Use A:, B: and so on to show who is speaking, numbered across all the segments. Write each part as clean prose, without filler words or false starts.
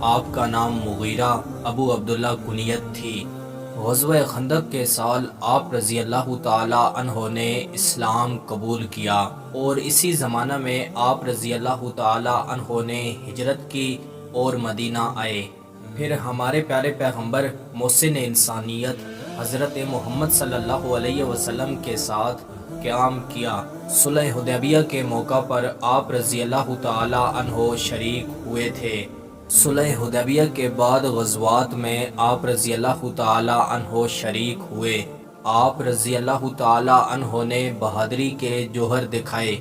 A: آپ کا نام مغیرہ ابو عبداللہ کنیت تھی۔ غزوہ خندق کے سال آپ رضی اللہ تعالی عنہ نے اسلام قبول کیا اور اسی زمانہ میں آپ رضی اللہ تعالی عنہ نے ہجرت کی اور مدینہ آئے۔ پھر ہمارے پیارے پیغمبر محسن انسانیت حضرت محمد صلی اللہ علیہ وسلم کے ساتھ قیام کیا۔ صلح حدیبیہ کے موقع پر آپ رضی اللہ تعالی عنہ شریک ہوئے تھے۔ صلح حدیبیہ کے بعد غزوات میں آپ رضی اللہ تعالی عنہ شریک ہوئے۔ آپ رضی اللہ تعالی عنہ نے بہادری کے جوہر دکھائے۔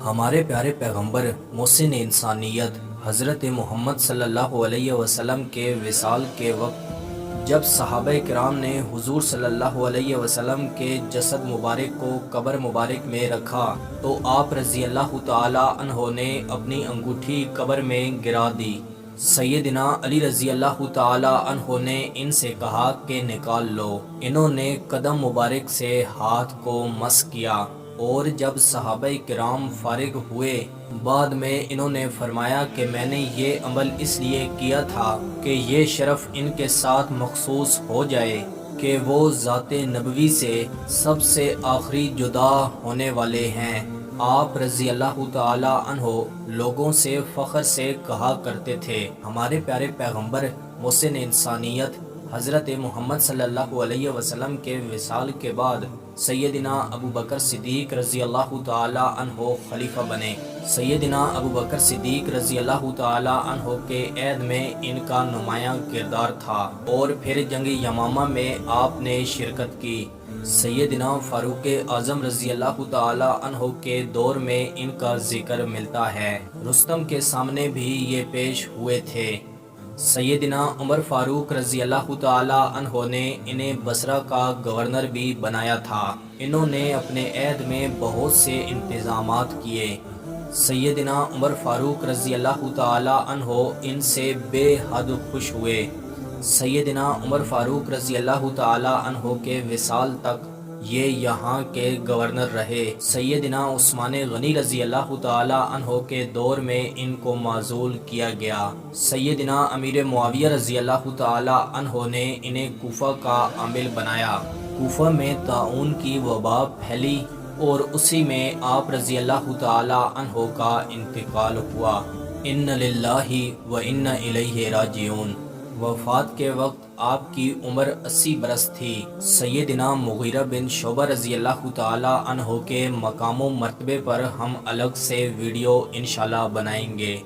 A: ہمارے پیارے پیغمبر محسن انسانیت حضرت محمد صلی اللہ علیہ وسلم کے وصال کے وقت جب صحابہ کرام نے حضور صلی اللہ علیہ وسلم کے جسد مبارک کو قبر مبارک میں رکھا تو آپ رضی اللہ تعالی عنہ نے اپنی انگوٹھی قبر میں گرا دی۔ سیدنا علی رضی اللہ تعالی عنہ نے ان سے کہا کہ نکال لو۔ انہوں نے قدم مبارک سے ہاتھ کو مس کیا اور جب صحابہ کرام فارغ ہوئے بعد میں انہوں نے فرمایا کہ میں نے یہ عمل اس لیے کیا تھا کہ یہ شرف ان کے ساتھ مخصوص ہو جائے کہ وہ ذات نبوی سے سب سے آخری جدا ہونے والے ہیں۔ آپ رضی اللہ تعالی عنہ لوگوں سے فخر سے کہا کرتے تھے، ہمارے پیارے پیغمبر محسن انسانیت حضرت محمد صلی اللہ علیہ وسلم کے وصال کے بعد سیدنا ابو بکر صدیق رضی اللہ تعالی عنہ خلیفہ بنے۔ سیدنا ابو بکر صدیق رضی اللہ تعالی عنہ کے عہد میں ان کا نمایاں کردار تھا اور پھر جنگ یمامہ میں آپ نے شرکت کی۔ سیدنا فاروق اعظم رضی اللہ تعالی عنہ کے دور میں ان کا ذکر ملتا ہے۔ رستم کے سامنے بھی یہ پیش ہوئے تھے۔ سیدنا عمر فاروق رضی اللہ تعالی عنہ نے انہیں بصرہ کا گورنر بھی بنایا تھا۔ انہوں نے اپنے عہد میں بہت سے انتظامات کیے۔ سیدنا عمر فاروق رضی اللہ تعالی عنہ ان سے بے حد خوش ہوئے۔ سیدنا عمر فاروق رضی اللہ تعالی عنہ کے وصال تک یہ یہاں کے گورنر رہے۔ سیدنا عثمان غنی رضی اللہ تعالی عنہ کے دور میں ان کو معزول کیا گیا۔ سیدنا امیر معاویہ رضی اللہ تعالی عنہ نے انہیں کوفہ کا عامل بنایا۔ کوفہ میں طاعون کی وبا پھیلی اور اسی میں آپ رضی اللہ تعالی عنہ کا انتقال ہوا۔ ان للہ و انا الیہ راجعون۔ وفات کے وقت آپ کی عمر 80 برس تھی۔ سیدنا مغیرہ بن شعبہ رضی اللہ تعالی عنہ کے مقام و مرتبے پر ہم الگ سے ویڈیو انشاءاللہ بنائیں گے۔